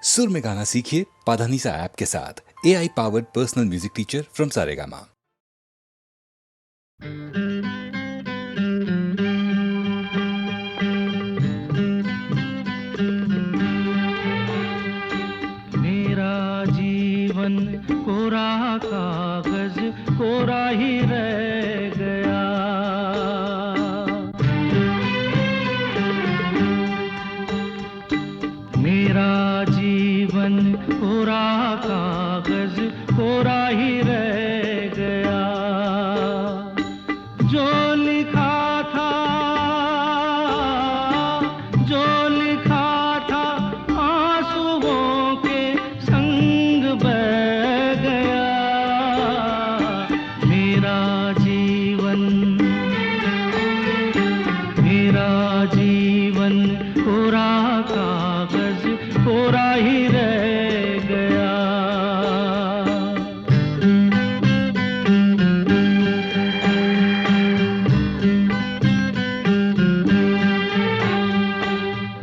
सुर में गाना सीखिए पाधानीसा ऐप के साथ। AI powered personal music teacher from Saregama. मेरा जीवन कोरा कागज कोरा ही रह गया। मेरा जीवन कोरा कागज कोरा ही रह गया। जो लिखा था, जो लिखा था आंसुओं के संग बह गया। मेरा जीवन कोरा कागज कोरा ही रह गया।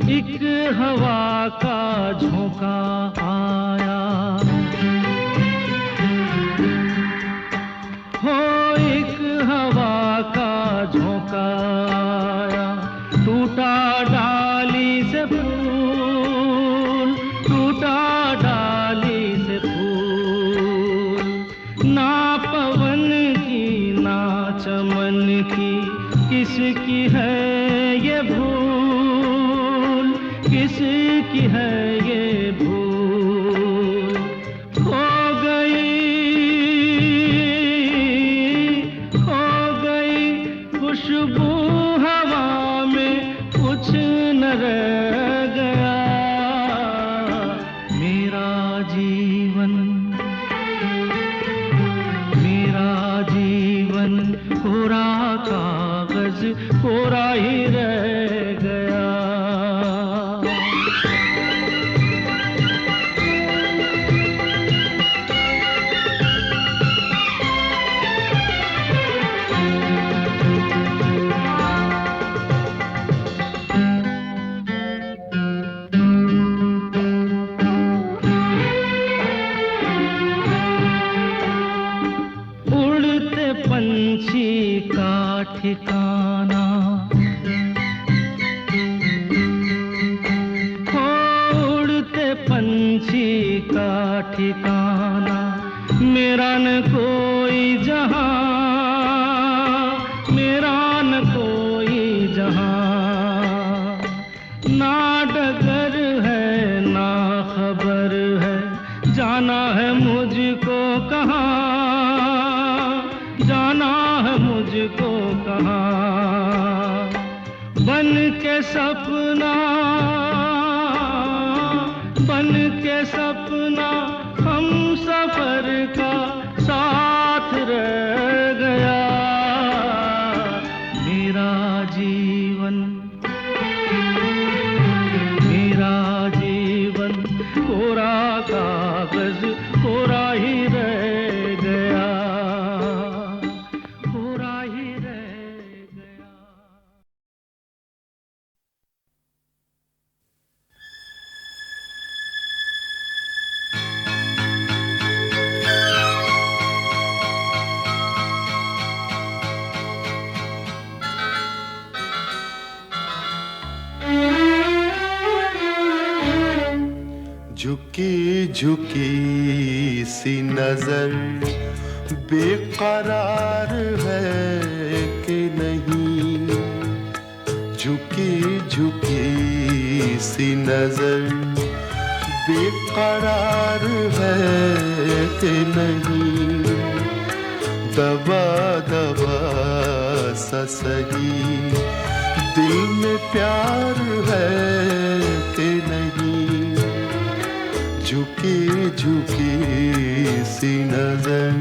एक हवा का झोंका आया, हो एक हवा का झोंका आया। टूटा डाली से फूल, टूटा डाली से फूल। ना पवन की ना चमन की किसकी है ये भूल, किसकी है ये भूल। खो गई खुशबू हवा में, कुछ न रह गया। मेरा जीवन कोरा कागज कोरा ही रह गया। उड़ते पंछी का ठिकाना, उड़ते पंछी का ठिकाना। मेरा न कोई जहां, मेरा न कोई जहां। ना डगर है ना खबर है, जाना है मुझको कहाँ, जाना है मुझको कहाँ। बन के सपना, बन के सपना हम सफर का साथ रह गया। मेरा जीवन कोरा कागज कोरा ही रह गया, कोरा ही रह गया। झुकी झुकी सी नजर बेकरार है कि नहीं। झुकी झुकी सी नजर बेकरार है कि नहीं। दबा दबा सा सही दिल में प्यार है कि नहीं। झुकी झुकी सी नजर।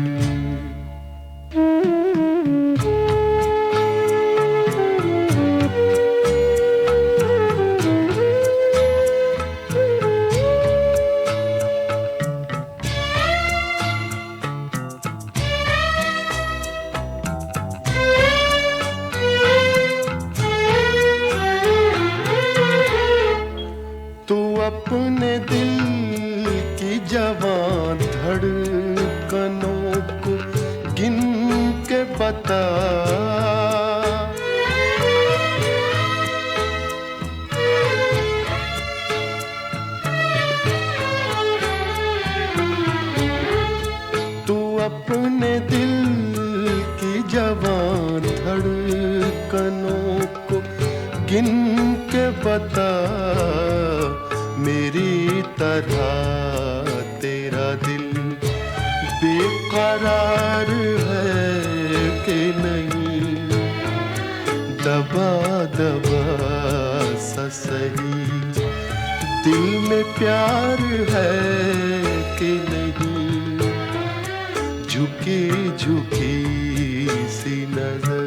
तू अपने दिल जवां धड़कनों को गिन के बता। तू अपने दिल की जवां धड़कनों को गिन के बता। मेरी तरह तेरा दिल बेकरार है कि नहीं, दबा दबा सा सही दिल में प्यार है कि नहीं, झुकी झुकी सी नजर।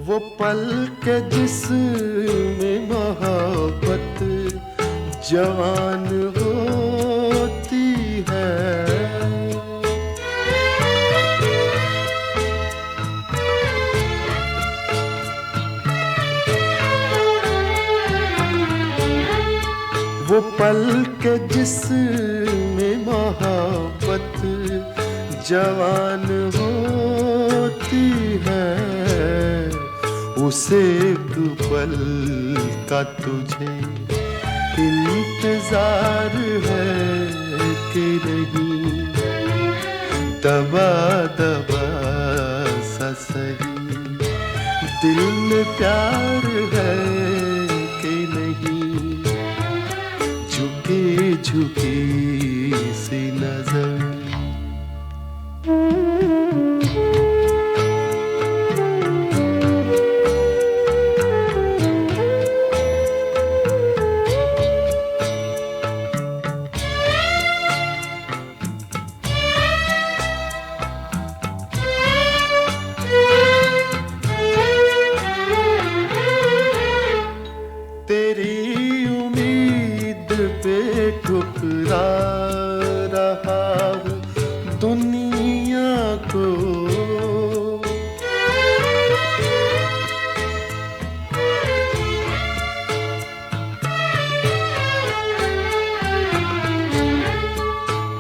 वो पल के जिसमें मोहब्बत जवान होती है, वो पल के जिसमें मोहब्बत जवान होती है, उसे एक पल का तुझे इंतजार है कि नहीं, दबा दबा सा सही दिल में प्यार है कि नहीं, झुकी झुकी सी नजर। तेरी उम्मीद पे ठुकरा रहा हूँ दुनिया को,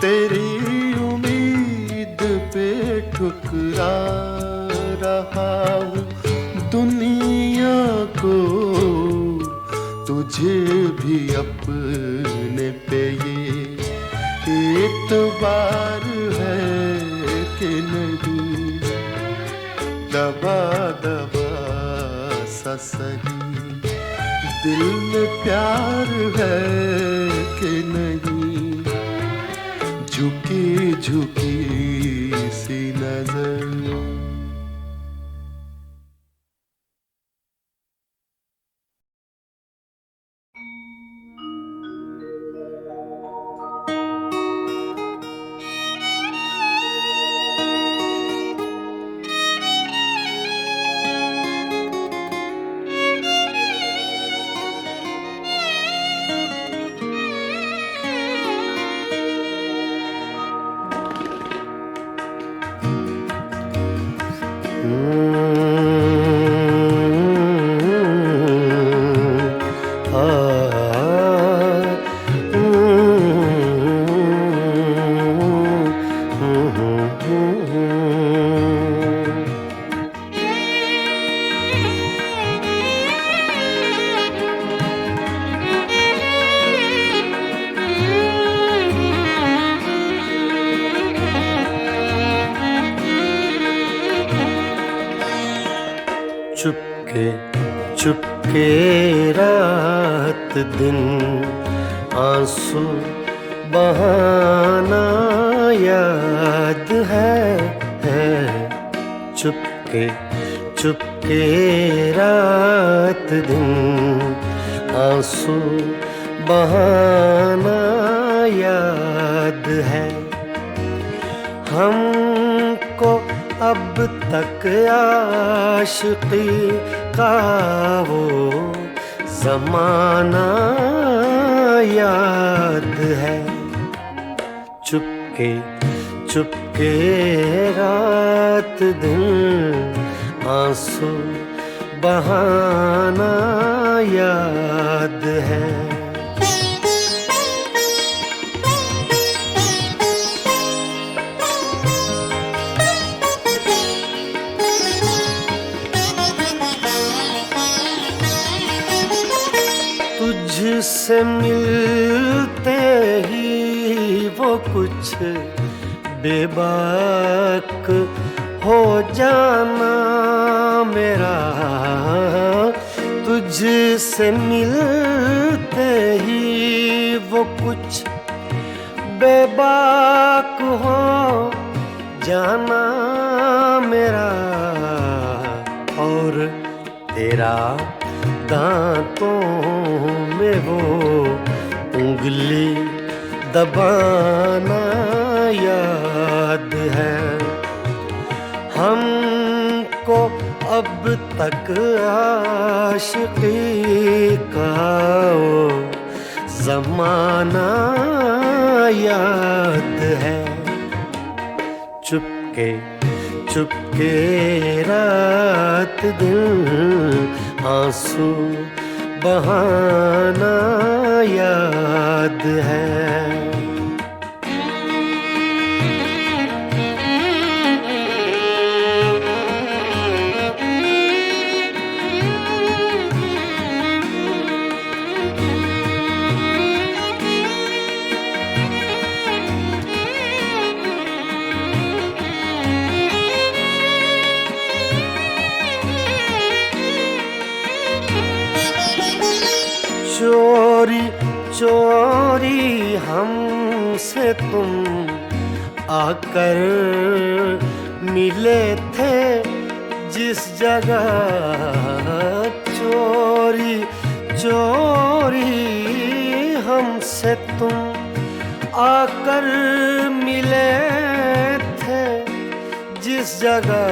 तेरी उम्मीद पे ठुकरा रहा हूँ दुनिया को, तुझे भी अपने पे ये एतबार है कि नहीं, दबा दबा सा सही दिल में प्यार है कि नहीं, झुकी झुकी सी नजर। चुपके चुपके रात दिन आंसू बहाना याद है। चुपके चुपके रात दिन आंसू बहाना याद है हमको अब तक आशिकी का वो ज़माना याद है। चुपके चुपके रात दिन आंसू बहाना याद है। तुझसे मिलते ही वो कुछ बेबाक हो जाना मेरा, तुझसे मिलते ही वो कुछ बेबाक हो जाना मेरा, और तेरा दांतों में वो उंगली दबाना याद है। हमको अब तक आशिकी का वो ज़माना याद है। चुपके चुपके रात दिन आंसू बहाना याद है। चोरी चोरी हमसे तुम आकर मिले थे जिस जगह, चोरी चोरी हमसे तुम आकर मिले थे जिस जगह,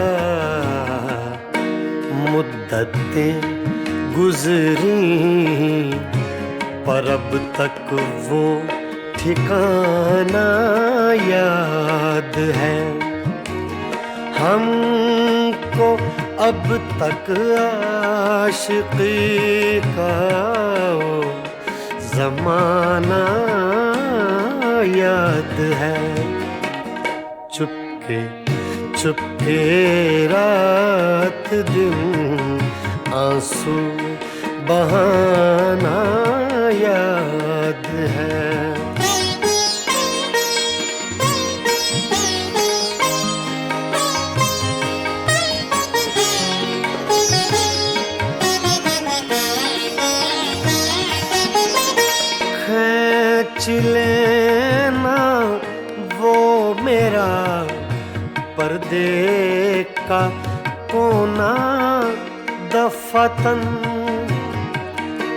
मुद्दतें गुजरी पर अब तक वो ठिकाना याद है। हमको अब तक आशिकी का वो ज़माना याद है। चुपके चुपके रात दिन आंसू बहाना याद है। खींच लेना वो मेरा पर्दे का कोना दफतन,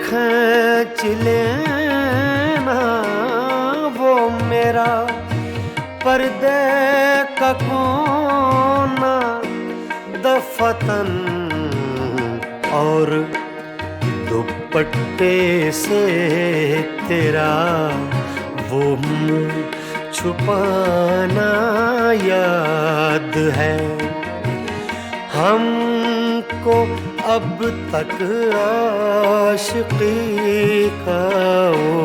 खींच लेना वो मेरा पर्दे का कोना दफतन, और दुपट्टे से तेरा वो मुँह छुपाना याद है। हमको अब तक आशिकी का वो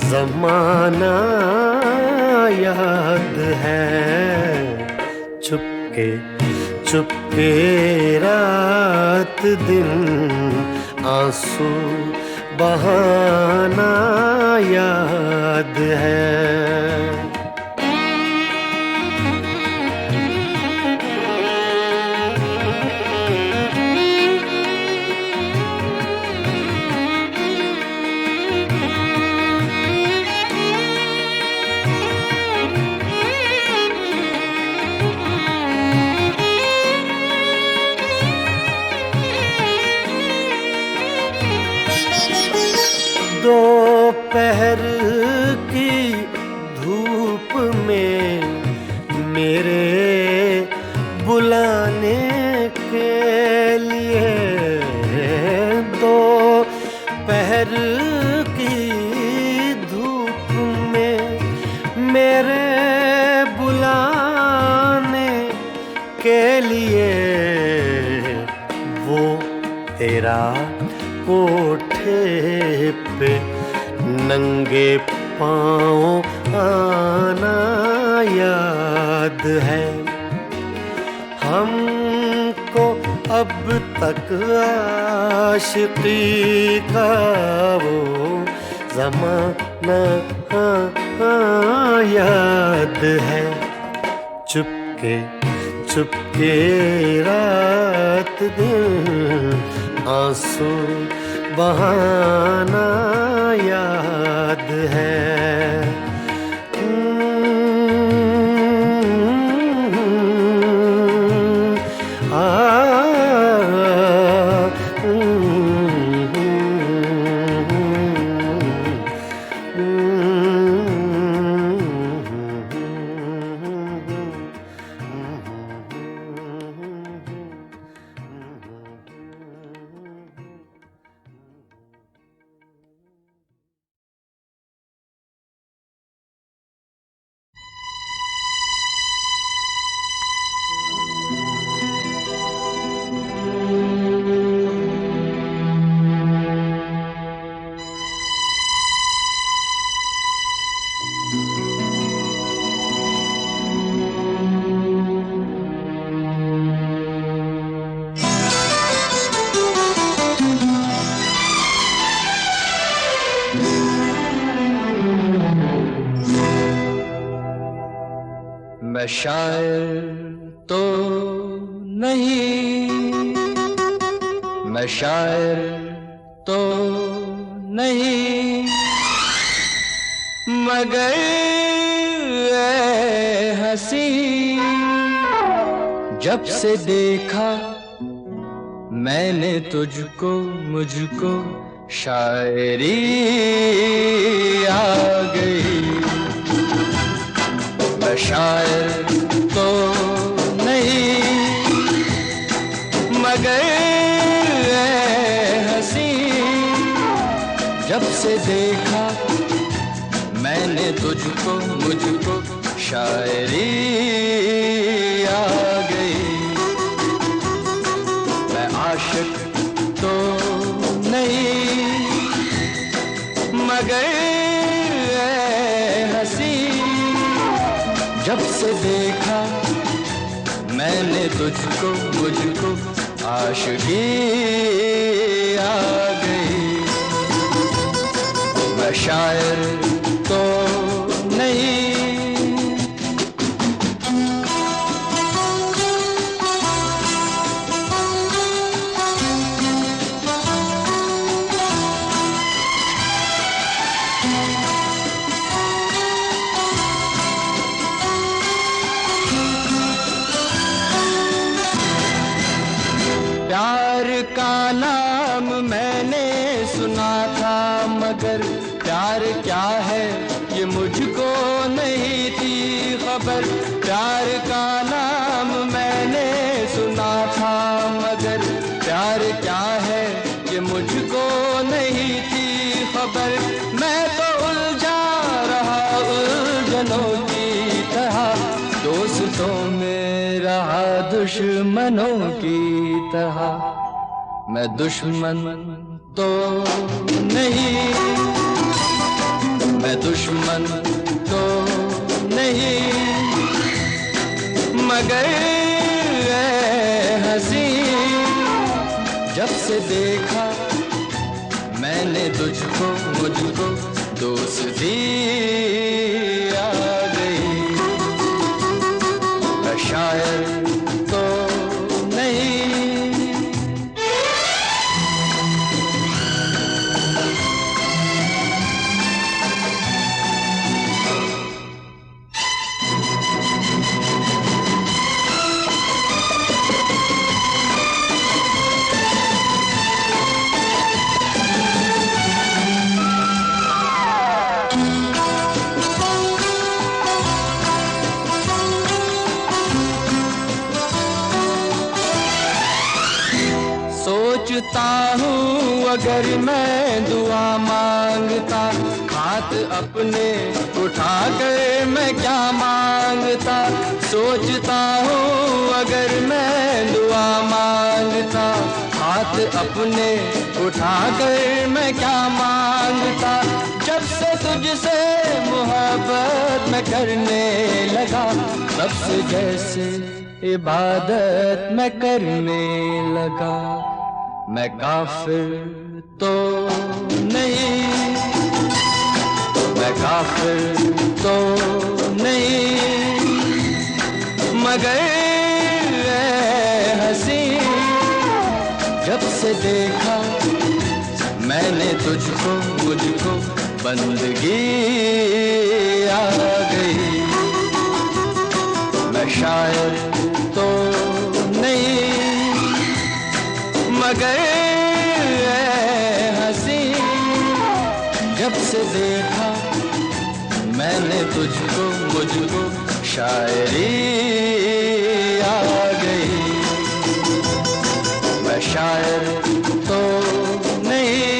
ज़माना याद है। चुपके चुपके रात दिन आंसू बहाना याद है। दो दोपहर की धूप में मेरे बुलाने के लिए, दोपहर की धूप में मेरे बुलाने के लिए वो तेरा कोठे पे नंगे पाँव आना याद है। हमको अब तक आशिकी का वो ज़माना याद है। चुपके चुपके रात दिन आंसू बहाना याद है। मैं शायर तो नहीं, मैं शायर तो नहीं, मगर ऐ हंसी जब से देखा मैंने तुझको, मुझको शायरी आ गई। मैं शायर तो नहीं, मगर ऐ हंसी जब से देखा मैंने तुझको, मुझको शायरी आ गई। मैं आशिक तो नहीं, मगर ऐ हंसी जब से देखा मैंने तुझको, मुझको आशिकी आ गई। मैं शायर तो नहीं। प्यार का नाम मैंने सुना था, मगर प्यार क्या है ये मुझको नहीं थी खबर। प्यार का नाम मैंने सुना था, मगर प्यार क्या है ये मुझको नहीं थी खबर। मैं तो उलझा रहा उलझनों की तरह, दोस्तों में रहा दुश्मनों की तरह। मैं दुश्मन तो नहीं, मैं दुश्मन तो नहीं, मगर ऐ हंसी जब से देखा मैंने तुझको, मुझको दोस्ती आ गई। मैं शायर तो नहीं। अगर मैं दुआ मांगता, हाथ अपने उठा कर मैं क्या मांगता। सोचता हूँ अगर मैं दुआ मांगता, हाथ अपने उठा कर मैं क्या मांगता। जब से तुझसे मोहब्बत मैं करने लगा, तब से जैसे इबादत मैं करने लगा। मैं काफिर तो नहीं, मैं काफिर तो नहीं, मगर हंसी जब से देखा मैंने तुझको, मुझको बंदगी आ गई। मैं शायर तो नहीं, मगर हंसी जब से देखा मैंने तुझको, मुझको शायरी आ गई। मैं शायर तो नहीं।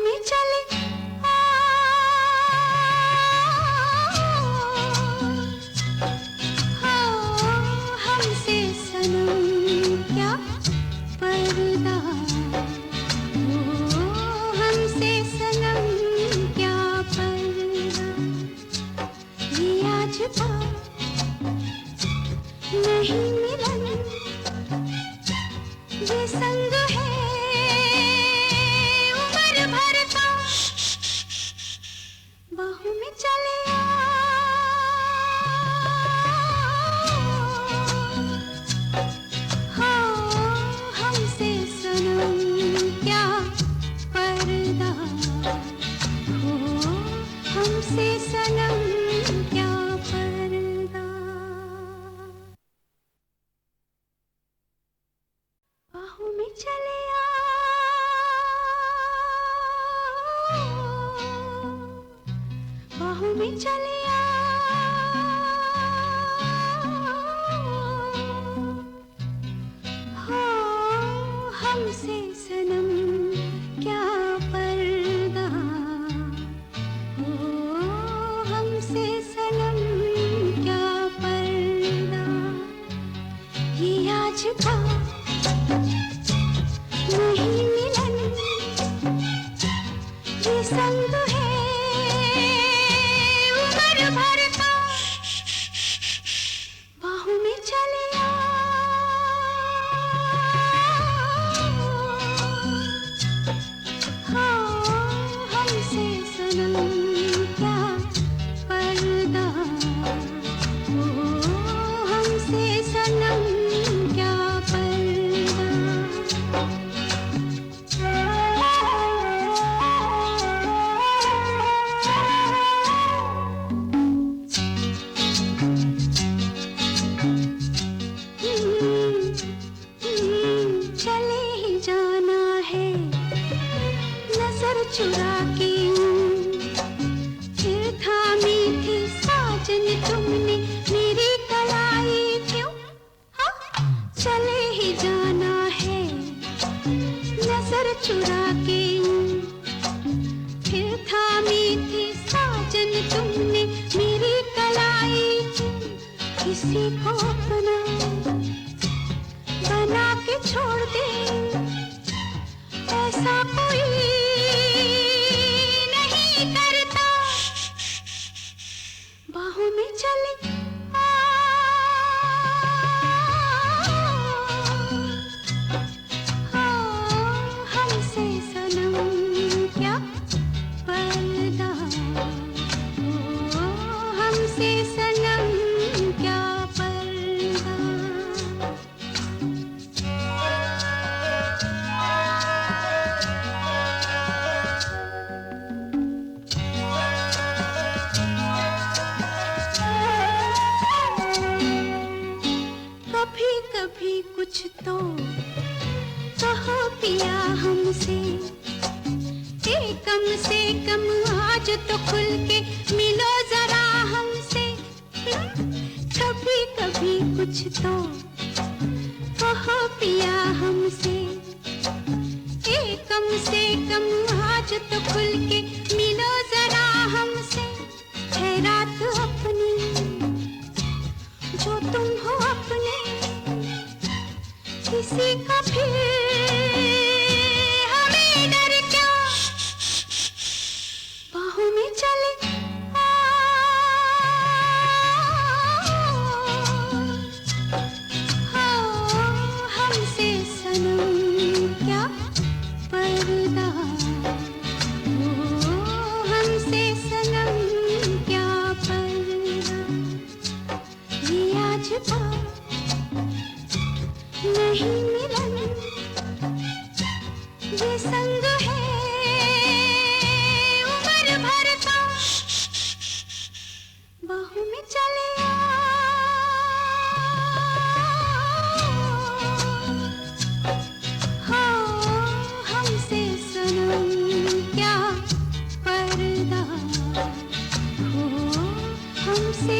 में बाहों में चले आ, हाँ हमसे सनम क्या पर्दा हो, हमसे सनम क्या पर्दा। बाहों में चले आ, बाहों में चले आ, हाँ हमसे सनम क्या पर्दा हो, हमसे सनम क्या पर्दा। ये आज का नहीं मिलन, ये संग है उम्र भर का। बाहों में चले आ, हाँ हमसे सनम क्या पर्दा हो, हमसे सनम क्या पर्दा। चले ही जाना है नजर चुरा के, फिर थामी थी साजन तुमने मेरी कलाई क्यों। हाँ चले ही जाना है नजर चुरा के, फिर थामी थी साजन तुमने मेरी कलाई क्यों। किसी को अपना बना के छोड़ दे, ऐसा कोई नहीं करता। बाहों में चले आ, हाँ हमसे सनम क्या पर्दा हो, हमसे सनम क्या पर्दा। कभी कभी कुछ तो कहो पिया हमसे, कम से कम आज तो खुल के मिलो जरा हमसे। कभी कभी कुछ तो कहो पिया हमसे, कम से कम आज तो खुल के मिलो जरा हमसे। है रात अपनी जो तुम हो अपने, किसी का फिर हमें डर क्या। बाहों में चले आ, हाँ हमसे सनम क्या पर्दा हो, हमसे सनम क्या पर्दा। ये आज का नहीं मिलन, ये संग है उम्र भर का। बाहों में चले आ, हाँ हमसे सनम क्या पर्दा हो, हमसे